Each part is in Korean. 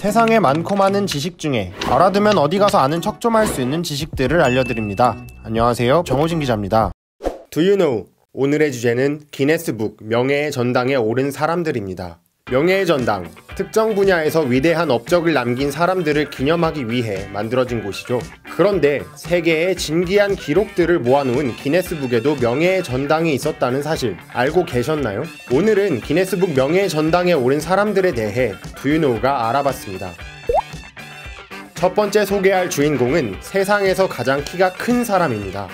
세상에 많고 많은 지식 중에 알아두면 어디 가서 아는 척 좀 할 수 있는 지식들을 알려드립니다. 안녕하세요, 정호진 기자입니다. Do you know? 오늘의 주제는 기네스북 명예의 전당에 오른 사람들입니다. 명예의 전당, 특정 분야에서 위대한 업적을 남긴 사람들을 기념하기 위해 만들어진 곳이죠. 그런데 세계의 진기한 기록들을 모아놓은 기네스북에도 명예의 전당이 있었다는 사실 알고 계셨나요? 오늘은 기네스북 명예의 전당에 오른 사람들에 대해 Do you know가 알아봤습니다. 첫 번째 소개할 주인공은 세상에서 가장 키가 큰 사람입니다.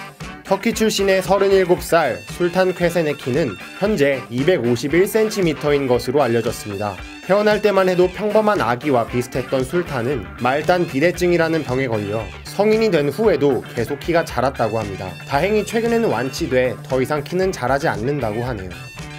터키 출신의 37살 술탄 쾌센의 키는 현재 251cm인 것으로 알려졌습니다. 태어날 때만 해도 평범한 아기와 비슷했던 술탄은 말단 비대증이라는 병에 걸려 성인이 된 후에도 계속 키가 자랐다고 합니다. 다행히 최근에는 완치돼 더 이상 키는 자라지 않는다고 하네요.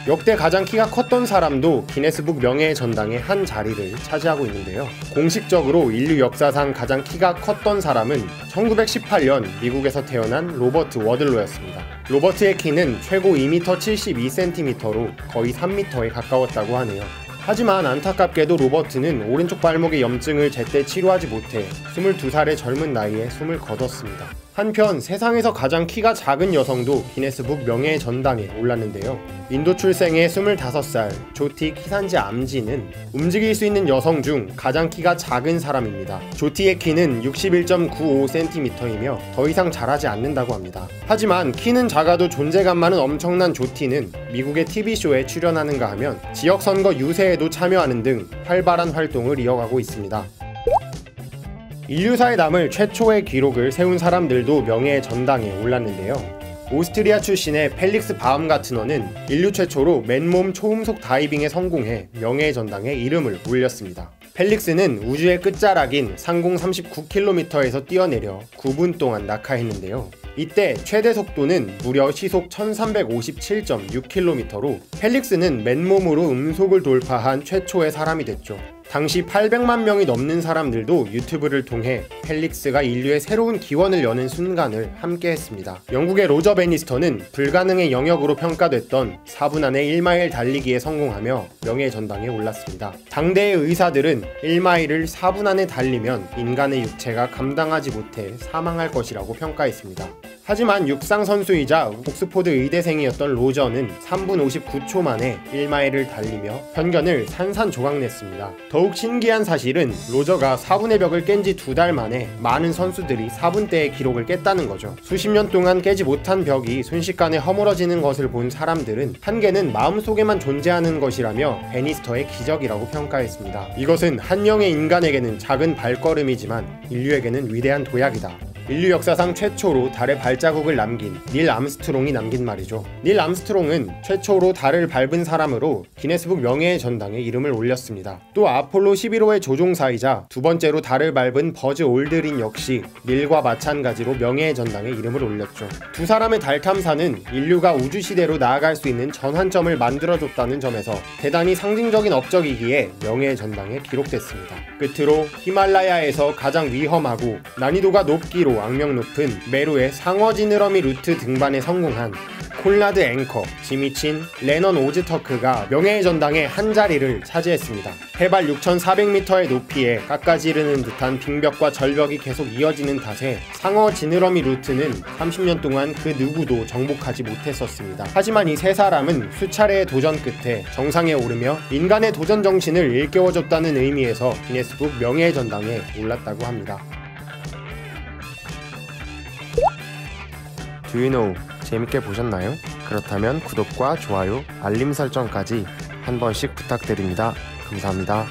역대 가장 키가 컸던 사람도 기네스북 명예의 전당에 한 자리를 차지하고 있는데요. 공식적으로 인류 역사상 가장 키가 컸던 사람은 1918년 미국에서 태어난 로버트 워들로였습니다. 로버트의 키는 최고 2m 72cm로 거의 3m에 가까웠다고 하네요. 하지만 안타깝게도 로버트는 오른쪽 발목의 염증을 제때 치료하지 못해 22살의 젊은 나이에 숨을 거뒀습니다. 한편 세상에서 가장 키가 작은 여성도 기네스북 명예의 전당에 올랐는데요. 인도 출생의 25살 조티 키산지 암지는 움직일 수 있는 여성 중 가장 키가 작은 사람입니다. 조티의 키는 61.95cm이며 더 이상 자라지 않는다고 합니다. 하지만 키는 작아도 존재감만은 엄청난 조티는 미국의 TV쇼에 출연하는가 하면 지역선거 유세에도 참여하는 등 활발한 활동을 이어가고 있습니다. 인류사에 남을 최초의 기록을 세운 사람들도 명예의 전당에 올랐는데요. 오스트리아 출신의 펠릭스 바움가트너는 인류 최초로 맨몸 초음속 다이빙에 성공해 명예의 전당에 이름을 올렸습니다. 펠릭스는 우주의 끝자락인 상공 39km에서 뛰어내려 9분 동안 낙하했는데요. 이때 최대 속도는 무려 시속 1357.6km로 펠릭스는 맨몸으로 음속을 돌파한 최초의 사람이 됐죠. 당시 800만 명이 넘는 사람들도 유튜브를 통해 펠릭스가 인류의 새로운 기원을 여는 순간을 함께 했습니다. 영국의 로저 베니스터는 불가능의 영역으로 평가됐던 4분 안에 1마일 달리기에 성공하며 명예의 전당에 올랐습니다. 당대의 의사들은 1마일을 4분 안에 달리면 인간의 육체가 감당하지 못해 사망할 것이라고 평가했습니다. 하지만 육상 선수이자 옥스포드 의대생이었던 로저는 3분 59초 만에 1마일을 달리며 편견을 산산조각냈습니다. 더욱 신기한 사실은 로저가 4분의 벽을 깬 지 2달 만에 많은 선수들이 4분대의 기록을 깼다는 거죠. 수십 년 동안 깨지 못한 벽이 순식간에 허물어지는 것을 본 사람들은 한계는 마음속에만 존재하는 것이라며 베니스터의 기적이라고 평가했습니다. 이것은 한 명의 인간에게는 작은 발걸음이지만 인류에게는 위대한 도약이다. 인류 역사상 최초로 달에 발자국을 남긴 닐 암스트롱이 남긴 말이죠. 닐 암스트롱은 최초로 달을 밟은 사람으로 기네스북 명예의 전당에 이름을 올렸습니다. 또 아폴로 11호의 조종사이자 두 번째로 달을 밟은 버즈 올드린 역시 닐과 마찬가지로 명예의 전당에 이름을 올렸죠. 두 사람의 달 탐사는 인류가 우주시대로 나아갈 수 있는 전환점을 만들어줬다는 점에서 대단히 상징적인 업적이기에 명예의 전당에 기록됐습니다. 끝으로 히말라야에서 가장 위험하고 난이도가 높기로 악명 높은 메루의 상어 지느러미 루트 등반에 성공한 콜라드 앵커, 지미친, 레넌 오즈터크가 명예의 전당에 한 자리를 차지했습니다. 해발 6,400m의 높이에 깎아지르는 듯한 빙벽과 절벽이 계속 이어지는 탓에 상어 지느러미 루트는 30년 동안 그 누구도 정복하지 못했었습니다. 하지만 이 세 사람은 수차례의 도전 끝에 정상에 오르며 인간의 도전 정신을 일깨워줬다는 의미에서 기네스북 명예의 전당에 올랐다고 합니다. Do you know? 재밌게 보셨나요? 그렇다면 구독과 좋아요, 알림 설정까지 한 번씩 부탁드립니다. 감사합니다.